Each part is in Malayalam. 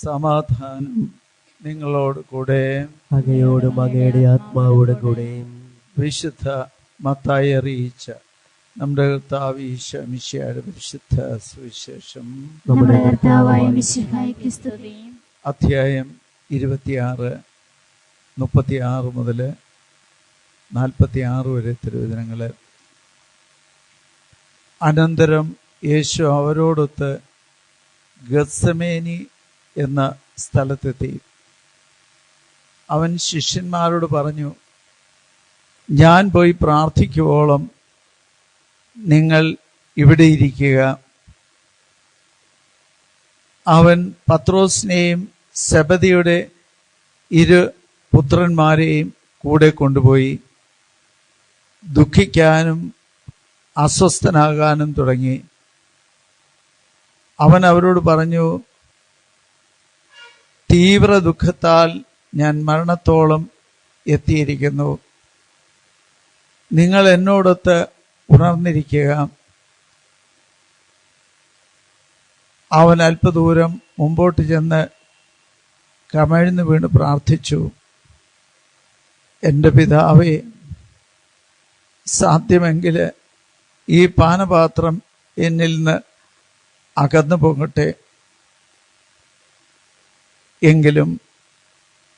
സമാധാനം നിങ്ങളോട് കൂടെ, അങ്ങയോടും അങ്ങയുടെ ആത്മാവോടും കൂടെ. വിശുദ്ധ മത്തായി അറിയിച്ച നമ്മുടെ കർത്താവ് ഈശോ മിശിഹായുടെ പരിശുദ്ധ സുവിശേഷം. നമ്മുടെ കർത്താവായ മിശിഹായ്ക്ക് സ്തുതി. അധ്യായം 26, 36 മുതൽ 46 വരെ തിരുവചനങ്ങള്. അനന്തരം യേശു അവരോടൊത്ത് ഗത്സമേനി എന്ന സ്ഥലത്തെത്തി. അവൻ ശിഷ്യന്മാരോട് പറഞ്ഞു, ഞാൻ പോയി പ്രാർത്ഥിക്കുവോളം നിങ്ങൾ ഇവിടെ ഇരിക്കുക. അവൻ പത്രോസിനെയും സെബദിയുടെ 2 പുത്രന്മാരെയും കൂടെ കൊണ്ടുപോയി ദുഃഖിക്കാനും അസ്വസ്ഥനാകാനും തുടങ്ങി. അവൻ അവരോട് പറഞ്ഞു, തീവ്ര ദുഃഖത്താൽ ഞാൻ മരണത്തോളം എത്തിയിരിക്കുന്നു. നിങ്ങൾ എന്നോടൊത്ത് ഉണർന്നിരിക്കുക. അവൻ അല്പദൂരം മുമ്പോട്ട് ചെന്ന് കമിഴ്ന്നു വീണ് പ്രാർത്ഥിച്ചു, എൻ്റെ പിതാവേ, സാധ്യമെങ്കിൽ ഈ പാനപാത്രം എന്നിൽ നിന്ന് അകന്നു പോകട്ടെ. എങ്കിലും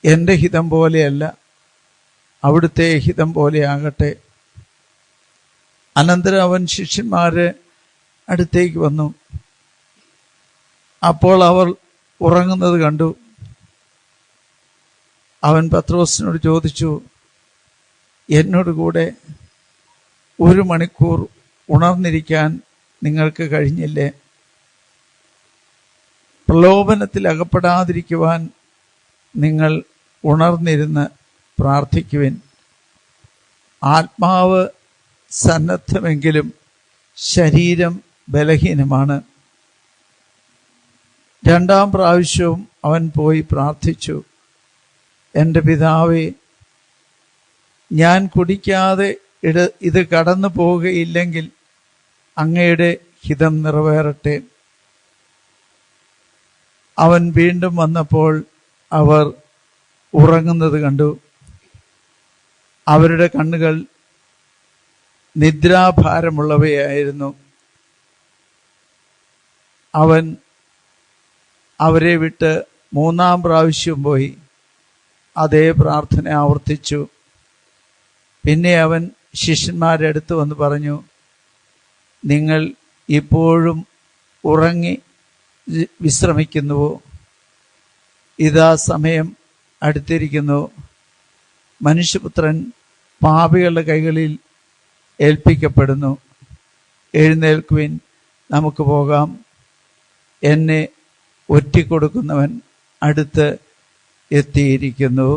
എൻ്റെ ഹിതം പോലെയല്ല, അവിടുത്തെ ഹിതം പോലെയാകട്ടെ. അനന്തരം അവൻ ശിഷ്യന്മാരെ അടുത്തേക്ക് വന്നു. അപ്പോൾ അവർ ഉറങ്ങുന്നത് കണ്ടു. അവൻ പത്രോസിനോട് ചോദിച്ചു, എന്നോട് കൂടെ 1 മണിക്കൂർ ഉണർന്നിരിക്കാൻ നിങ്ങൾക്ക് കഴിഞ്ഞില്ലേ? പ്രലോഭനത്തിൽ അകപ്പെടാതിരിക്കുവാൻ നിങ്ങൾ ഉണർന്നിരുന്ന് പ്രാർത്ഥിക്കുവിൻ. ആത്മാവ് സന്നദ്ധമെങ്കിലും ശരീരം ബലഹീനമാണ്. 2ാം പ്രാവശ്യവും അവൻ പോയി പ്രാർത്ഥിച്ചു, എൻ്റെ പിതാവേ, ഞാൻ കുടിക്കാതെ ഇത് കടന്നു പോവുകയില്ലെങ്കിൽ അങ്ങയുടെ ഹിതം നിറവേറട്ടെ. അവൻ വീണ്ടും വന്നപ്പോൾ അവർ ഉറങ്ങുന്നത് കണ്ടു. അവരുടെ കണ്ണുകൾ നിദ്രാഭാരമുള്ളവയായിരുന്നു. അവൻ അവരെ വിട്ട് 3ാം പ്രാവശ്യം പോയി അതേ പ്രാർത്ഥന ആവർത്തിച്ചു. പിന്നെ അവൻ ശിഷ്യന്മാരുടെ അടുത്ത് വന്ന് പറഞ്ഞു, നിങ്ങൾ ഇപ്പോഴും ഉറങ്ങി വിശ്രമിക്കുന്നുവോ? ഇതാ സമയം അടുത്തിരിക്കുന്നു. മനുഷ്യപുത്രൻ പാപികളുടെ കൈകളിൽ ഏൽപ്പിക്കപ്പെടുന്നു. എഴുന്നേൽക്കുവിൻ, നമുക്ക് പോകാം. എന്നെ ഒറ്റിക്കൊടുക്കുന്നവൻ അടുത്ത് എത്തിയിരിക്കുന്നു.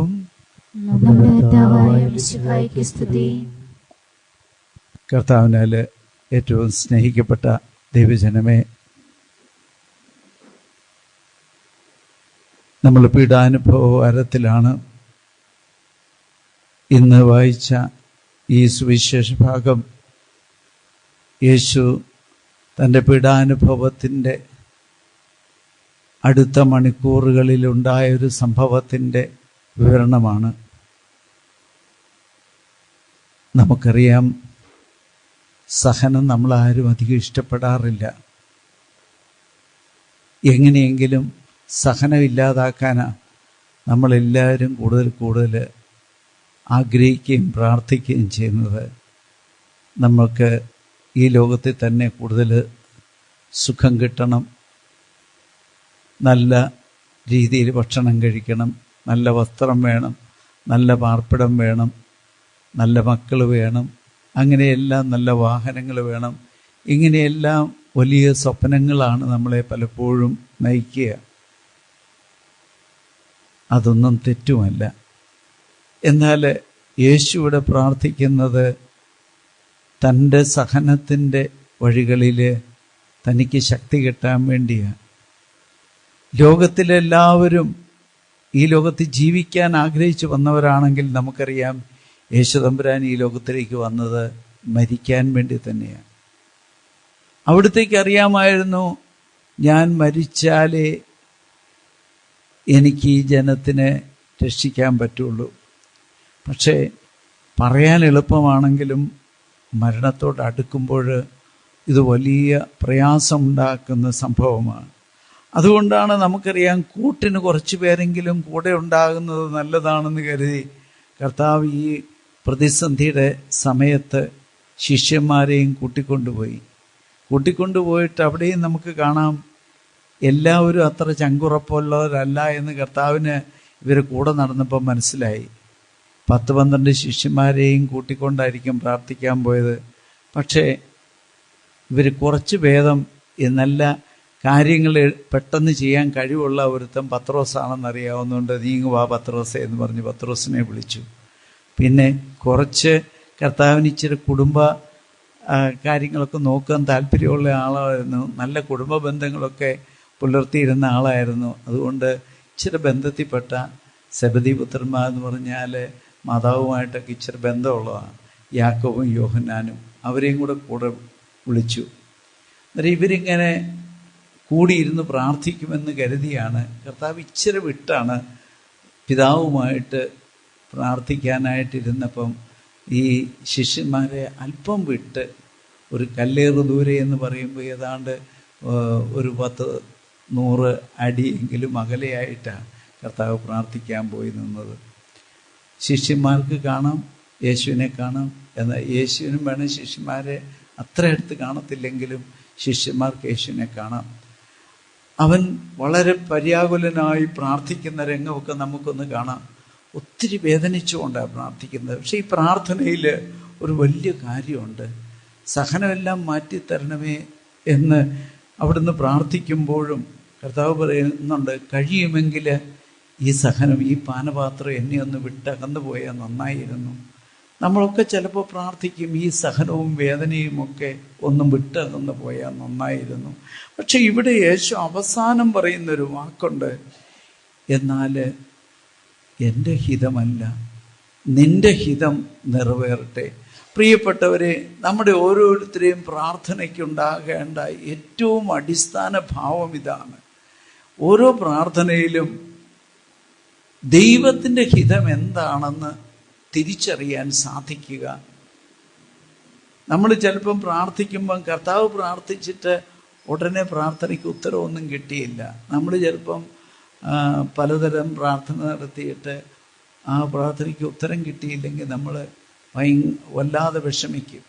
കർത്താവിനാൽ ഏറ്റവും സ്നേഹിക്കപ്പെട്ട ദൈവജനമേ, നമ്മൾ പീഡാനുഭവ വാരത്തിലാണ്. ഇന്ന് വായിച്ച ഈ സുവിശേഷ ഭാഗം യേശു തൻ്റെ പീഡാനുഭവത്തിൻ്റെ അടുത്ത മണിക്കൂറുകളിലുണ്ടായൊരു സംഭവത്തിൻ്റെ വിവരണമാണ്. നമുക്കറിയാം, സഹനം നമ്മളാരും അധികം ഇഷ്ടപ്പെടാറില്ല. എങ്ങനെയെങ്കിലും സഹനമില്ലാതാക്കാനാണ് നമ്മളെല്ലാവരും കൂടുതൽ ആഗ്രഹിക്കുകയും പ്രാർത്ഥിക്കുകയും ചെയ്യുന്നത്. നമുക്ക് ഈ ലോകത്തിൽ തന്നെ കൂടുതൽ സുഖം കിട്ടണം, നല്ല രീതിയിൽ ഭക്ഷണം കഴിക്കണം, നല്ല വസ്ത്രം വേണം, നല്ല പാർപ്പിടം വേണം, നല്ല മക്കൾ വേണം, അങ്ങനെയെല്ലാം നല്ല വാഹനങ്ങൾ വേണം. ഇങ്ങനെയെല്ലാം വലിയ സ്വപ്നങ്ങളാണ് നമ്മളെ പലപ്പോഴും നയിക്കുക. അതൊന്നും തെറ്റുമല്ല. എന്നാൽ യേശു ഇവിടെ പ്രാർത്ഥിക്കുന്നത് തൻ്റെ സഹനത്തിൻ്റെ വഴികളിൽ തനിക്ക് ശക്തി കിട്ടാൻ വേണ്ടിയാണ്. ലോകത്തിലെല്ലാവരും ഈ ലോകത്ത് ജീവിക്കാൻ ആഗ്രഹിച്ചു വന്നവരാണെങ്കിൽ നമുക്കറിയാം, യേശുതമ്പുരാൻ ഈ ലോകത്തിലേക്ക് വന്നത് മരിക്കാൻ വേണ്ടി തന്നെയാണ്. അവിടത്തേക്ക് അറിയാമായിരുന്നു, ഞാൻ മരിച്ചാലേ എനിക്ക് ഈ ജനത്തിനെ രക്ഷിക്കാൻ പറ്റുള്ളൂ. പക്ഷേ പറയാൻ എളുപ്പമാണെങ്കിലും മരണത്തോട് അടുക്കുമ്പോൾ ഇത് വലിയ പ്രയാസമുണ്ടാക്കുന്ന സംഭവമാണ്. അതുകൊണ്ടാണ് നമുക്കറിയാം, കൂട്ടിന് കുറച്ച് പേരെങ്കിലും കൂടെ ഉണ്ടാകുന്നത് നല്ലതാണെന്ന് കരുതി കർത്താവ് ഈ പ്രതിസന്ധിയുടെ സമയത്ത് ശിഷ്യന്മാരെയും കൂട്ടിക്കൊണ്ടുപോയിട്ട് അവിടെയും നമുക്ക് കാണാം, എല്ലാവരും അത്ര ചങ്കുറപ്പുള്ളവരല്ല എന്ന് കർത്താവിന് ഇവർ കൂടെ നടന്നപ്പോൾ മനസ്സിലായി. 10-12 ശിഷ്യന്മാരെയും കൂട്ടിക്കൊണ്ടായിരിക്കും പ്രാർത്ഥിക്കാൻ പോയത്. പക്ഷേ ഇവർ കുറച്ച് ഭേദം നല്ല കാര്യങ്ങൾ പെട്ടെന്ന് ചെയ്യാൻ കഴിവുള്ള ഒരുത്തൻ പത്രോസാണെന്നറിയാവുന്നതുകൊണ്ട് നീങ്ങുവാ പത്രോസേ എന്ന് പറഞ്ഞ് പത്രോസിനെ വിളിച്ചു. പിന്നെ കുറച്ച് കർത്താവിന് ഇച്ചിരി കുടുംബ കാര്യങ്ങളൊക്കെ നോക്കാൻ താല്പര്യമുള്ള ആളായിരുന്നു, നല്ല കുടുംബ ബന്ധങ്ങളൊക്കെ പുലർത്തിയിരുന്ന ആളായിരുന്നു. അതുകൊണ്ട് ഇച്ചിരി ബന്ധത്തിൽപ്പെട്ട സെബദി പുത്രന്മാർ എന്ന് പറഞ്ഞാൽ മാതാവുമായിട്ടൊക്കെ ഇച്ചിരി ബന്ധമുള്ളതാണ്, യാക്കോബും യോഹന്നാനും. അവരെയും കൂടെ വിളിച്ചു. അന്നേരം ഇവരിങ്ങനെ കൂടിയിരുന്ന് പ്രാർത്ഥിക്കുമെന്ന് കരുതിയാണ് കർത്താവ് ഇച്ചിരി വിട്ടാണ് പിതാവുമായിട്ട് പ്രാർത്ഥിക്കാനായിട്ടിരുന്നപ്പം ഈ ശിഷ്യന്മാരെ അല്പം വിട്ട് ഒരു കല്ലേറ് ദൂരെ എന്ന് പറയുമ്പോൾ ഏതാണ്ട് ഒരു 10-100 അടിയെങ്കിലും അകലെയായിട്ടാണ് കർത്താവ് പ്രാർത്ഥിക്കാൻ പോയി നിന്നത്. ശിഷ്യന്മാർക്ക് കാണാം, യേശുവിനെ കാണാം. എന്നാൽ യേശുവിനും വേണം ശിഷ്യന്മാരെ അത്ര അടുത്ത് കാണത്തില്ലെങ്കിലും ശിഷ്യന്മാർക്ക് യേശുവിനെ കാണാം. അവൻ വളരെ പര്യാകുലനായി പ്രാർത്ഥിക്കുന്ന രംഗമൊക്കെ നമുക്കൊന്ന് കാണാം. ഒത്തിരി വേദനിച്ചുകൊണ്ടാണ് പ്രാർത്ഥിക്കുന്നത്. പക്ഷെ ഈ പ്രാർത്ഥനയിൽ ഒരു വലിയ കാര്യമുണ്ട്. സഹനമെല്ലാം മാറ്റിത്തരണമേ എന്ന് അവിടുന്ന് പ്രാർത്ഥിക്കുമ്പോഴും കർത്താവ് പറയുന്നുണ്ട്, കഴിയുമെങ്കിൽ ഈ സഹനം, ഈ പാനപാത്രം എന്നെ ഒന്ന് വിട്ടകന്നു പോയാൽ നന്നായിരുന്നു. നമ്മളൊക്കെ ചിലപ്പോൾ പ്രാർത്ഥിക്കും, ഈ സഹനവും വേദനയും ഒക്കെ ഒന്നും വിട്ടകന്നു പോയാൽ നന്നായിരുന്നു. പക്ഷെ ഇവിടെ യേശു അവസാനം പറയുന്നൊരു വാക്കുണ്ട്, എന്നാൽ എൻ്റെ ഹിതമല്ല നിൻ്റെ ഹിതം നിറവേറട്ടെ. പ്രിയപ്പെട്ടവരെ, നമ്മുടെ ഓരോരുത്തരെയും പ്രാർത്ഥനയ്ക്കുണ്ടാകേണ്ട ഏറ്റവും അടിസ്ഥാന ഭാവം ഇതാണ്. ഓരോ പ്രാർത്ഥനയിലും ദൈവത്തിൻ്റെ ഹിതം എന്താണെന്ന് തിരിച്ചറിയാൻ സാധിക്കുക. നമ്മൾ ചിലപ്പം പ്രാർത്ഥിക്കുമ്പം കർത്താവ് പ്രാർത്ഥിച്ചിട്ട് ഉടനെ പ്രാർത്ഥനയ്ക്ക് ഉത്തരവൊന്നും കിട്ടിയില്ല. നമ്മൾ ചിലപ്പം പലതരം പ്രാർത്ഥന നടത്തിയിട്ട് ആ പ്രാർത്ഥനയ്ക്ക് ഉത്തരം കിട്ടിയില്ലെങ്കിൽ നമ്മൾ വല്ലാതെ വിഷമിക്കും.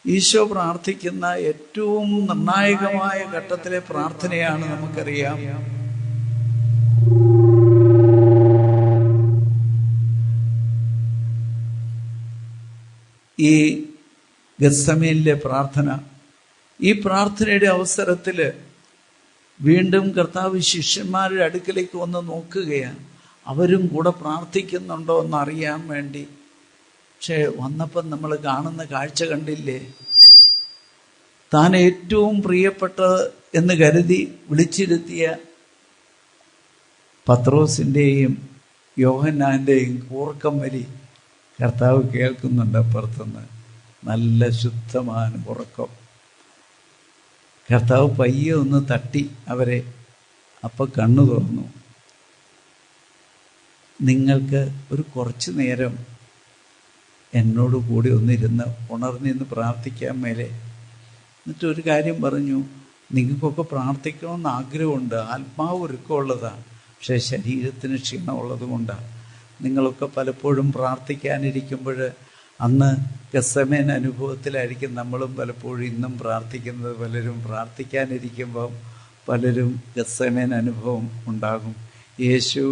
ഈശോ പ്രാർത്ഥിക്കുന്ന ഏറ്റവും നിർണായകമായ ഘട്ടത്തിലെ പ്രാർത്ഥനയാണ് നമുക്കറിയാം. ഈ ഗത്സമേനിലെ പ്രാർത്ഥന. ഈ പ്രാർത്ഥനയുടെ അവസരത്തിൽ വീണ്ടും കർത്താവ് ശിഷ്യന്മാരുടെ അടുക്കലേക്ക് വന്ന് നോക്കുകയാണ്. അവരും കൂടെ പ്രാർത്ഥിക്കുന്നുണ്ടോ എന്നറിയാൻ വേണ്ടി. പക്ഷേ വന്നപ്പം നമ്മൾ കാണുന്ന കാഴ്ച കണ്ടില്ലേ? താൻ ഏറ്റവും പ്രിയപ്പെട്ടത് എന്ന് കരുതി വിളിച്ചിരുത്തിയ പത്രോസിൻ്റെയും യോഹന്നാൻ്റെയും കൂർക്കം വലി കർത്താവ് കേൾക്കുന്നുണ്ട് അപ്പുറത്തുനിന്ന്. നല്ല ശുദ്ധമായ ഉറക്കം. കർത്താവ് പയ്യെ ഒന്ന് തട്ടി അവരെ. അപ്പം കണ്ണു തുറന്നു. നിങ്ങൾക്ക് ഒരു കുറച്ച് നേരം എന്നോട് കൂടി ഒന്നിരുന്ന് ഉണർന്നിന്ന് പ്രാർത്ഥിക്കാൻ മേലെ. എന്നിട്ട് ഒരു കാര്യം പറഞ്ഞു, നിങ്ങൾക്കൊക്കെ പ്രാർത്ഥിക്കണമെന്ന് ആഗ്രഹമുണ്ട്, ആത്മാവ് ഒരുക്കമുള്ളതാണ്, പക്ഷേ ശരീരത്തിന് ക്ഷീണമുള്ളത് കൊണ്ടാണ്. നിങ്ങളൊക്കെ പലപ്പോഴും പ്രാർത്ഥിക്കാനിരിക്കുമ്പോൾ അന്ന് ഗത്സമേൻ അനുഭവത്തിലായിരിക്കും നമ്മളും പലപ്പോഴും ഇന്നും പ്രാർത്ഥിക്കുന്നത്. പലരും പ്രാർത്ഥിക്കാനിരിക്കുമ്പം പലരും ഗത്സമേൻ അനുഭവം ഉണ്ടാകും. യേശു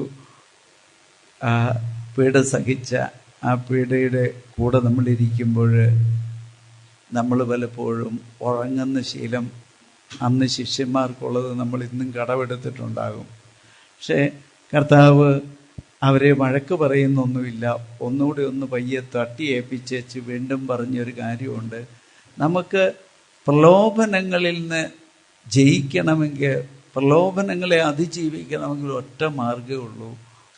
പീഡ സഹിച്ച ആ പീഡയുടെ കൂടെ നമ്മളിരിക്കുമ്പോൾ നമ്മൾ പലപ്പോഴും ഉറങ്ങുന്ന ശീലം അന്ന് ശിഷ്യന്മാർക്കുള്ളത് നമ്മൾ ഇന്നും കടമെടുത്തിട്ടുണ്ടാകും. പക്ഷേ കർത്താവ് അവരെ വഴക്ക് പറയുന്നൊന്നുമില്ല. ഒന്നുകൂടി ഒന്ന് പയ്യെ തട്ടി ഏൽപ്പിച്ചേച്ച് വീണ്ടും പറഞ്ഞൊരു കാര്യമുണ്ട്. നമുക്ക് പ്രലോഭനങ്ങളിൽ നിന്ന് ജയിക്കണമെങ്കിൽ, പ്രലോഭനങ്ങളെ അതിജീവിക്കണമെങ്കിൽ ഒറ്റ മാർഗ്ഗമേ ഉള്ളൂ,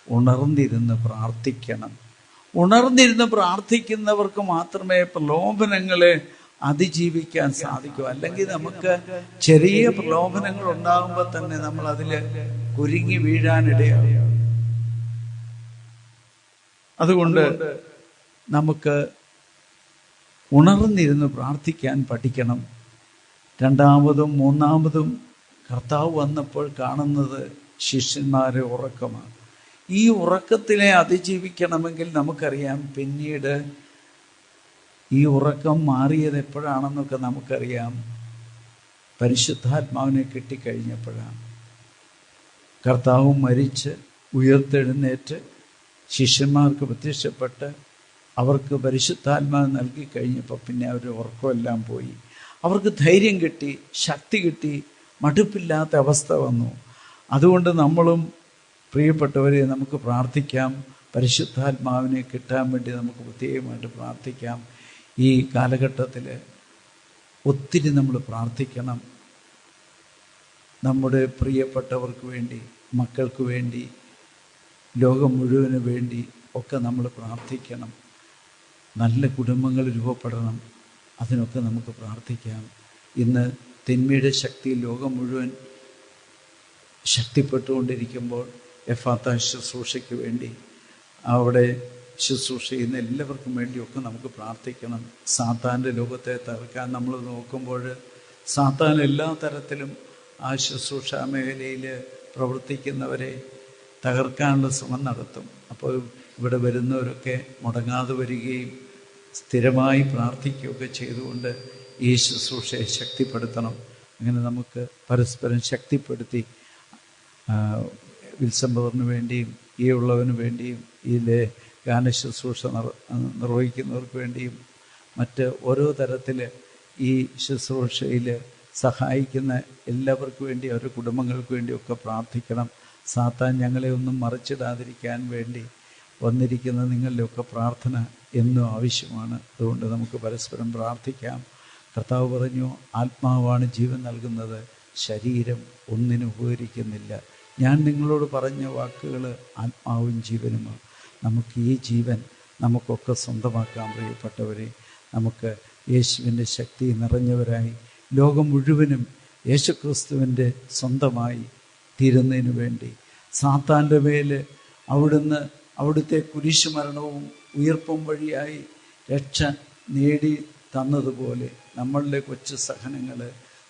ഉണർന്നിരുന്ന് പ്രാർത്ഥിക്കണം. ഉണർന്നിരുന്ന് പ്രാർത്ഥിക്കുന്നവർക്ക് മാത്രമേ പ്രലോഭനങ്ങളെ അതിജീവിക്കാൻ സാധിക്കൂ. അല്ലെങ്കിൽ നമുക്ക് ചെറിയ പ്രലോഭനങ്ങൾ ഉണ്ടാകുമ്പോൾ തന്നെ നമ്മൾ അതിൽ കുരുങ്ങി വീഴാനിടയാകും. അതുകൊണ്ട് നമുക്ക് ഉണർന്നിരുന്ന് പ്രാർത്ഥിക്കാൻ പഠിക്കണം. രണ്ടാമതും മൂന്നാമതും കർത്താവ് വന്നപ്പോൾ കാണുന്നത് ശിഷ്യന്മാരെ ഉറക്കമാണ്. ഈ ഉറക്കത്തിലെ അതിജീവിക്കണമെങ്കിൽ നമുക്കറിയാം, പിന്നീട് ഈ ഉറക്കം മാറിയത് എപ്പോഴാണെന്നൊക്കെ നമുക്കറിയാം. പരിശുദ്ധാത്മാവിനെ കിട്ടിക്കഴിഞ്ഞപ്പോഴാണ്. കർത്താവ് മരിച്ച് ഉയർത്തെഴുന്നേറ്റ് ശിഷ്യന്മാർക്ക് പ്രത്യക്ഷപ്പെട്ട് അവർക്ക് പരിശുദ്ധാത്മാവ് നൽകി കഴിഞ്ഞപ്പോൾ പിന്നെ അവരുടെ ഉറക്കമെല്ലാം പോയി. അവർക്ക് ധൈര്യം കിട്ടി, ശക്തി കിട്ടി, മടുപ്പില്ലാത്ത അവസ്ഥ വന്നു. അതുകൊണ്ട് നമ്മളും പ്രിയപ്പെട്ടവരെ നമുക്ക് പ്രാർത്ഥിക്കാം. പരിശുദ്ധാത്മാവിനെ കിട്ടാൻ വേണ്ടി നമുക്ക് പ്രത്യേകമായിട്ട് പ്രാർത്ഥിക്കാം. ഈ കാലഘട്ടത്തിൽ ഒത്തിരി നമ്മൾ പ്രാർത്ഥിക്കണം. നമ്മുടെ പ്രിയപ്പെട്ടവർക്ക് വേണ്ടി, മക്കൾക്ക് വേണ്ടി, ലോകം മുഴുവന് വേണ്ടി ഒക്കെ നമ്മൾ പ്രാർത്ഥിക്കണം. നല്ല കുടുംബങ്ങൾ രൂപപ്പെടണം. അതിനൊക്കെ നമുക്ക് പ്രാർത്ഥിക്കാം. ഇന്ന് തിന്മയുടെ ശക്തി ലോകം മുഴുവൻ ശക്തിപ്പെട്ടുകൊണ്ടിരിക്കുമ്പോൾ എഫാത്ത ശുശ്രൂഷയ്ക്ക് വേണ്ടി, അവിടെ ശുശ്രൂഷ ചെയ്യുന്ന എല്ലാവർക്കും വേണ്ടിയൊക്കെ നമുക്ക് പ്രാർത്ഥിക്കണം. സാത്താൻ്റെ ലോകത്തെ തകർക്കാൻ നമ്മൾ നോക്കുമ്പോൾ സാത്താൻ എല്ലാ തരത്തിലും ആ ശുശ്രൂഷ മേഖലയിൽ പ്രവർത്തിക്കുന്നവരെ തകർക്കാനുള്ള ശ്രമം നടത്തും. അപ്പോൾ ഇവിടെ വരുന്നവരൊക്കെ മുടങ്ങാതെ വരികയും സ്ഥിരമായി പ്രാർത്ഥിക്കുകയൊക്കെ ചെയ്തുകൊണ്ട് ഈ ശുശ്രൂഷയെ ശക്തിപ്പെടുത്തണം. അങ്ങനെ നമുക്ക് പരസ്പരം ശക്തിപ്പെടുത്തി വിൽസം ബ്രദറിന് വേണ്ടിയും ഈ ഉള്ളവന് വേണ്ടിയും ഇതിലെ ഗാന ശുശ്രൂഷ നിർവഹിക്കുന്നവർക്ക് വേണ്ടിയും മറ്റ് ഓരോ തരത്തിൽ ഈ ശുശ്രൂഷയിൽ സഹായിക്കുന്ന എല്ലാവർക്കും വേണ്ടി, അവരുടെ കുടുംബങ്ങൾക്ക് വേണ്ടിയൊക്കെ പ്രാർത്ഥിക്കണം. സാത്താൻ ഞങ്ങളെ ഒന്നും മറിച്ചിടാതിരിക്കാൻ വേണ്ടി വന്നിരിക്കുന്ന നിങ്ങളുടെയൊക്കെ പ്രാർത്ഥന എന്നും ആവശ്യമാണ്. അതുകൊണ്ട് നമുക്ക് പരസ്പരം പ്രാർത്ഥിക്കാം. കർത്താവ് പറഞ്ഞു, ആത്മാവാണ് ജീവൻ നൽകുന്നത്, ശരീരം ഒന്നിനും ഉപകരിക്കുന്നില്ല. ഞാൻ നിങ്ങളോട് പറഞ്ഞ വാക്കുകൾ ആത്മാവും ജീവനുമാണ്. നമുക്ക് ഈ ജീവൻ നമുക്കൊക്കെ സ്വന്തമാക്കാൻ പ്രിയപ്പെട്ടവരെ. നമുക്ക് യേശുവിൻ്റെ ശക്തി നിറഞ്ഞവരായി ലോകം മുഴുവനും യേശുക്രിസ്തുവിൻ്റെ സ്വന്തമായി തീരുന്നതിന് വേണ്ടി സാത്താൻ്റെ മേൽ അവിടുത്തെ കുരിശുമരണവും ഉയർപ്പും വഴിയായി രക്ഷ നേടി തന്നതുപോലെ നമ്മളുടെ കൊച്ചു സഹനങ്ങൾ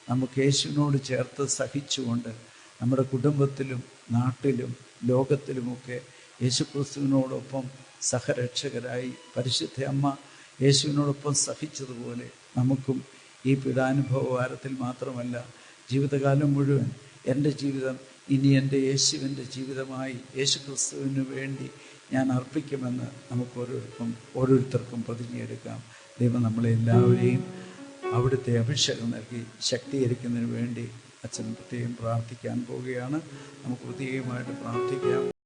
നമുക്ക് യേശുവിനോട് ചേർത്ത് സഹിച്ചുകൊണ്ട് നമ്മുടെ കുടുംബത്തിലും നാട്ടിലും ലോകത്തിലുമൊക്കെ യേശുക്രിസ്തുവിനോടൊപ്പം സഹരക്ഷകരായി പരിശുദ്ധ അമ്മ യേശുവിനോടൊപ്പം സഹിച്ചതുപോലെ നമുക്കും ഈ പീഡാനുഭവ വാരത്തിൽ മാത്രമല്ല ജീവിതകാലം മുഴുവൻ എൻ്റെ ജീവിതം ഇനി എൻ്റെ യേശുവിൻ്റെ ജീവിതമായി യേശുക്രിസ്തുവിന് വേണ്ടി ഞാൻ അർപ്പിക്കുമെന്ന് നമുക്ക് ഓരോരുത്തർക്കും പ്രതിജ്ഞയെടുക്കാം. ദൈവം നമ്മളെ എല്ലാവരെയും അവിടുത്തെ അഭിഷേകം നൽകി ശക്തീകരിക്കുന്നതിന് വേണ്ടി അച്ഛൻ പ്രത്യേകം പ്രാർത്ഥിക്കാൻ പോവുകയാണ്. നമുക്ക് പ്രത്യേകമായിട്ട് പ്രാർത്ഥിക്കാം.